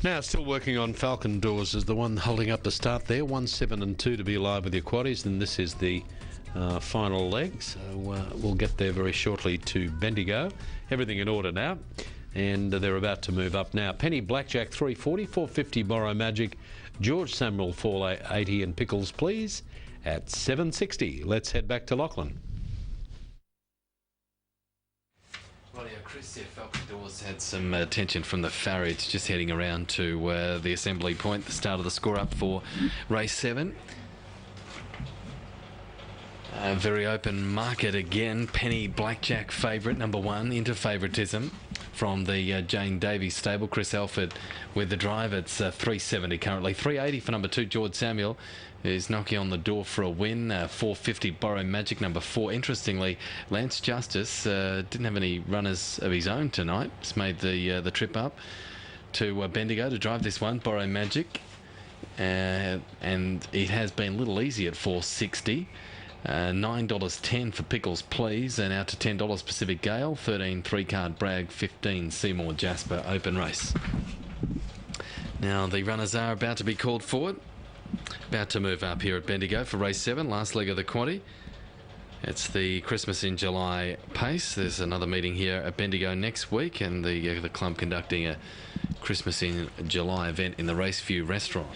Now, still working on Falcon Doors as the one holding up the start there. 1, 7 and 2 to be live with the quaddies, and this is the final leg. So we'll get there very shortly to Bendigo. Everything in order now, and they're about to move up now. Penny Blackjack 340, 450 Borrow Magic, George Samuel 480 and Pickles Please at 760. Let's head back to Lachlan. Chris, Falcon Doors had some attention from the Farrids, just heading around to the assembly point, the start of the score up for race 7. Very open market again. Penny Blackjack favourite, number 1, into favouritism from the Jane Davies stable. Chris Alford with the drive. It's 370 currently. 380 for number 2, George Samuel, is knocking on the door for a win. 450 Borrow Magic, number 4. Interestingly, Lance Justice didn't have any runners of his own tonight. Just made the trip up to Bendigo to drive this one, Borrow Magic. And it has been a little easy at 460. $9.10 for Pickles Please, and out to $10 Pacific Gale, 13 3-card Bragg, 15 Seymour Jasper. Open race. Now the runners are about to be called forward, about to move up here at Bendigo for race 7, last leg of the quaddie. It's the Christmas in July pace. There's another meeting here at Bendigo next week, and the club conducting a Christmas in July event in the Raceview restaurant.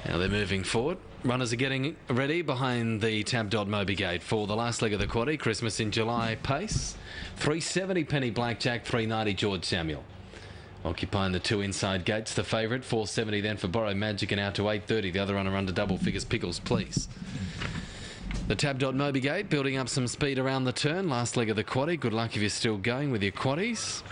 Now they're moving forward. Runners are getting ready behind the Tab Dot Moby Gate for the last leg of the quaddie. Christmas in July pace. 370 Penny Blackjack, 390 George Samuel. Occupying the 2 inside gates, the favourite. 470 then for Borrow Magic, and out to 830. The other runner under double figures, Pickles Please. The Tab Dot Moby Gate building up some speed around the turn. Last leg of the quaddie. Good luck if you're still going with your quaddies.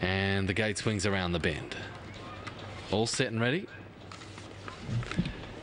And the gate swings around the bend. All set and ready.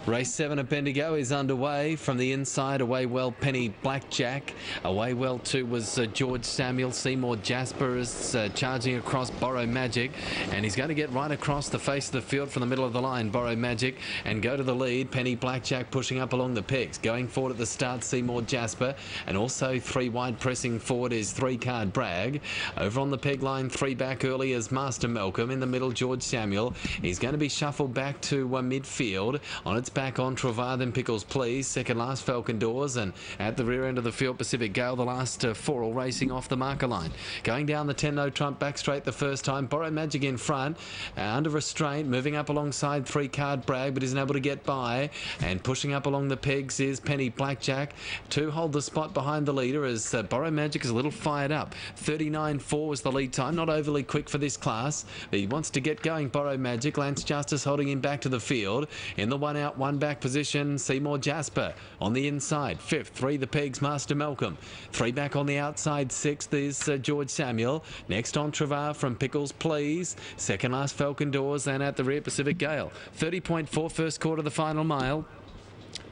Race 7 at Bendigo is underway. From the inside, away well Penny Blackjack. Away well too was George Samuel. Seymour Jasper is charging across Borrow Magic, and he's going to get right across the face of the field from the middle of the line, Borrow Magic, and go to the lead. Penny Blackjack pushing up along the pegs. Going forward at the start, Seymour Jasper, and also 3 wide pressing forward is 3-card Bragg. Over on the peg line, 3 back early is Master Malcolm. In the middle, George Samuel. He's going to be shuffled back to midfield. On its back on Travar, then Pickles Please. Second last Falcon Doors, and at the rear end of the field, Pacific Gale. The last 4 all racing off the marker line. Going down the 10 no trump, back straight the first time. Borrow Magic in front, under restraint, moving up alongside 3-card Bragg, but isn't able to get by. And pushing up along the pegs is Penny Blackjack to hold the spot behind the leader, as Borrow Magic is a little fired up. 39.4 was the lead time, not overly quick for this class. He wants to get going, Borrow Magic. Lance Justice holding him back to the field. In the 1 out, 1 back position, Seymour Jasper on the inside. 5th, 3 the pegs, Master Malcolm. 3 back on the outside. 6th is George Samuel. Next on Travar from Pickles Please. Second last Falcon Doors, and at the rear Pacific Gale. 30.4 first quarter, the final mile.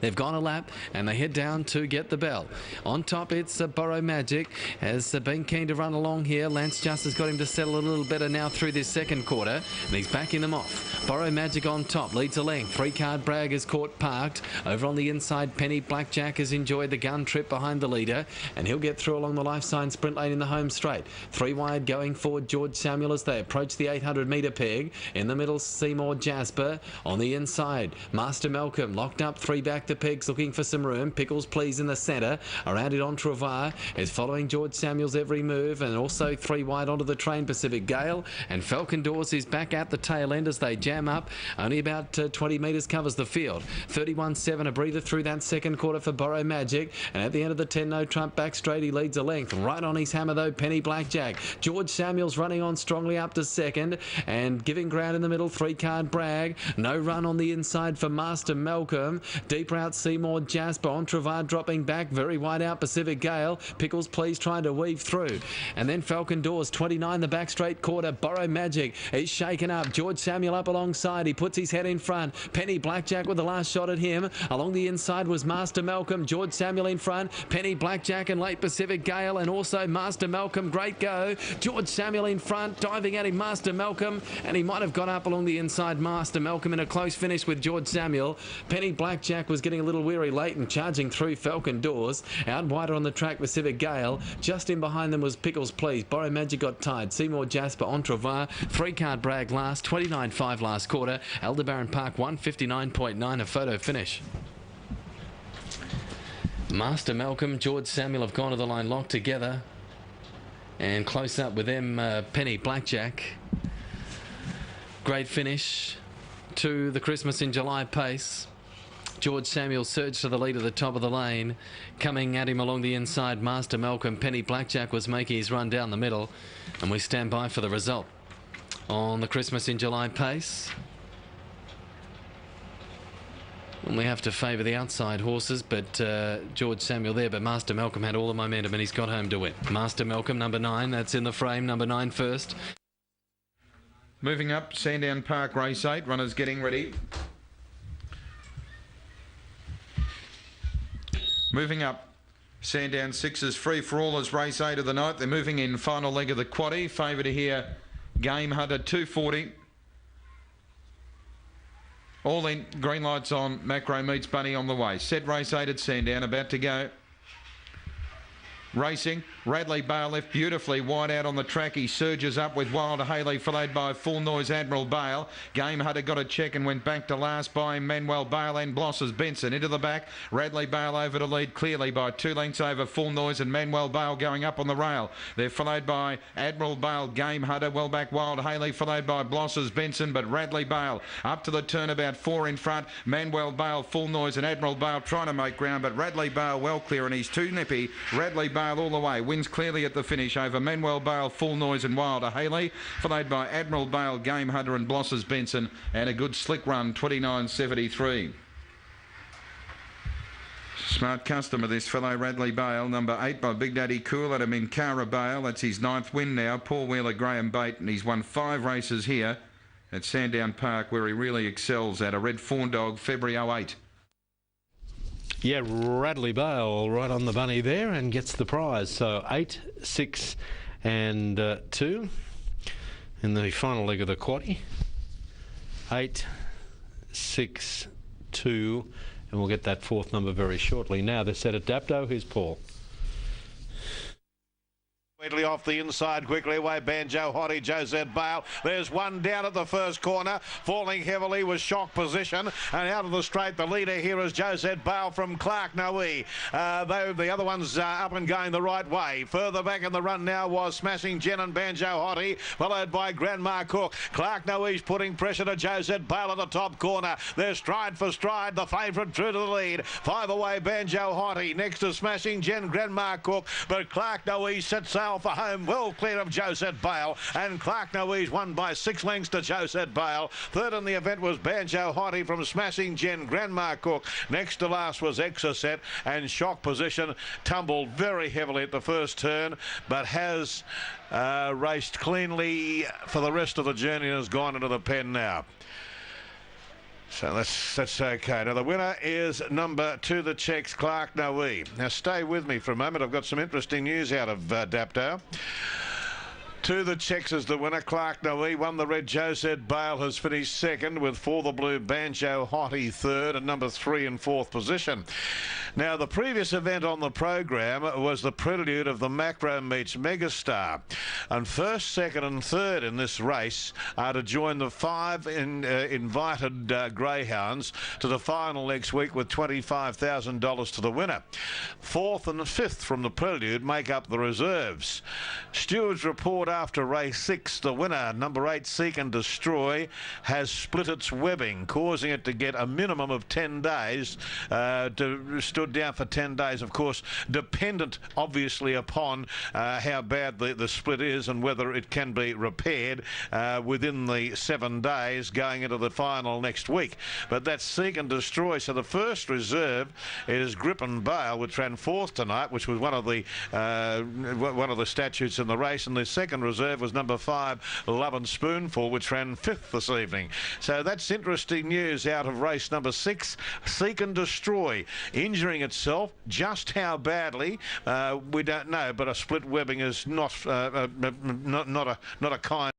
They've gone a lap and they head down to get the bell. On top, it's Borrow Magic. Has been keen to run along here. Lance Justice got him to settle a little better now through this second quarter, and he's backing them off. Borrow Magic on top, leads a length. 3-card Bragg is caught parked. Over on the inside, Penny Blackjack has enjoyed the gun trip behind the leader, and he'll get through along the life sign sprint lane in the home straight. 3 wide going forward, George Samuel as they approach the 800 metre peg. In the middle, Seymour Jasper. On the inside, Master Malcolm locked up. 3 back the pegs, looking for some room. Pickles Please in the centre. Around it on Travar is following George Samuel's every move, and also 3 wide onto the train, Pacific Gale. And Falcon Doors is back at the tail end as they jam up. Only about 20 metres covers the field. 31.7, a breather through that second quarter for Borrow Magic. And at the end of the 10 no trump, back straight, he leads a length. Right on his hammer though, Penny Blackjack. George Samuel's running on strongly up to second, and giving ground in the middle, 3-card Bragg. No run on the inside for Master Malcolm. Deep round out Seymour Jasper. Entrevard dropping back. Very wide out Pacific Gale. Pickles Please trying to weave through. And then Falcon Doors, 29 the back straight quarter. Borrow Magic is shaken up. George Samuel up alongside. He puts his head in front. Penny Blackjack with the last shot at him. Along the inside was Master Malcolm. George Samuel in front. Penny Blackjack and late Pacific Gale, and also Master Malcolm. Great go. George Samuel in front, diving at him, Master Malcolm, and he might have got up along the inside. Master Malcolm in a close finish with George Samuel. Penny Blackjack was getting a little weary late and charging through Falcon Doors. Out wider on the track, Pacific Gale. Just in behind them was Pickles Please. Borrow Magic got tied. Seymour Jasper, Entrevard. 3-card brag last. 29.5 last quarter. Aldebaran Park 159.9, a photo finish. Master Malcolm, George Samuel have gone to the line locked together. And close up with them, Penny Blackjack. Great finish to the Christmas in July pace. George Samuel surged to the lead at the top of the lane. Coming at him along the inside, Master Malcolm. Penny Blackjack was making his run down the middle. And we stand by for the result on the Christmas in July pace. We have to favour the outside horses, but George Samuel there, but Master Malcolm had all the momentum and he's got home to win. Master Malcolm, number 9, that's in the frame, number 9 first. Moving up, Sandown Park, race 8, runners getting ready. Moving up, Sandown 6 is free for all as race 8 of the night. They're moving in final leg of the quaddie. Favour to here, Game Hunter, 240. All in, green lights on, Macro meets Bunny on the way. Set race 8 at Sandown, about to go. Racing, Radley Bale left beautifully wide out on the track. He surges up with Wild Haley, followed by Full Noise Admiral Bale. Game Hunter got a check and went back to last by Manuel Bale and Blosses Benson. Into the back, Radley Bale over to lead clearly by 2 lengths over Full Noise and Manuel Bale going up on the rail. They're followed by Admiral Bale, Game Hunter, well back Wild Haley, followed by Blosses Benson, but Radley Bale up to the turn about 4 in front. Manuel Bale, Full Noise and Admiral Bale trying to make ground, but Radley Bale well clear and he's too nippy. Radley Bale all the way, wins clearly at the finish over Manuel Bale, Full Noise and Wilder Haley, followed by Admiral Bale, Game Hunter and Blosses Benson, and a good slick run, 29.73. Smart customer, this fellow Radley Bale, number 8 by Big Daddy Cool at a Minkara Bale. That's his 9th win now. Paul Wheeler, Graham Bate, and he's won 5 races here at Sandown Park, where he really excels at a red fawn dog, February 08. Yeah, Radley Bale right on the bunny there and gets the prize. So 8, 6 and 2 in the final leg of the quaddie. 8, 6, 2, and we'll get that 4th number very shortly. Now they're set at Dapto. Here's Paul. Off the inside, quickly away, Banjo Hottie, Josette Bale. There's one down at the first corner, falling heavily was Shock Position, and out of the straight, the leader here is Josette Bale from Clark Noe. Though the other one's up and going the right way. Further back in the run now was Smashing Jen and Banjo Hottie, followed by Grandma Cook. Clark Noe's putting pressure to Josette Bale at the top corner. They're stride for stride, the favourite true to the lead. 5 away, Banjo Hottie, next to Smashing Jen, Grandma Cook, but Clark Noe sets sail for home, well clear of Josette Bale, and Clark Noe's won by 6 lengths to Josette Bale. Third in the event was Banjo Hottie from Smashing Jen, Grandma Cook. Next to last was Exocet, and Shock Position tumbled very heavily at the first turn, but has raced cleanly for the rest of the journey and has gone into the pen now. So that's okay. Now the winner is number 2, the checks, Clark Noe. Now stay with me for a moment. I've got some interesting news out of Dapto. 2 the checks is the winner. Clark Noe won the red. Josette Bale has finished second, with For the Blue, Banjo Hottie third, and number 3 in 4th position. Now the previous event on the program was the prelude of the Macro Meets Megastar, and first, second and third in this race are to join the 5 invited greyhounds to the final next week, with $25,000 to the winner. 4th and 5th from the prelude make up the reserves. Stewards report after race 6, the winner, number 8, Seek and Destroy, has split its webbing, causing it to get a minimum of 10 days. Stood down for 10 days, of course, dependent obviously upon how bad the split is and whether it can be repaired within the 7 days going into the final next week. But that's Seek and Destroy. So the first reserve is Grip and Bale, which ran 4th tonight, which was one of the statutes in the race, and the second reserve was number 5, Love and Spoonful, which ran 5th this evening. So that's interesting news out of race number 6. Seek and Destroy injuring itself. Just how badly we don't know, but a split webbing is not a kind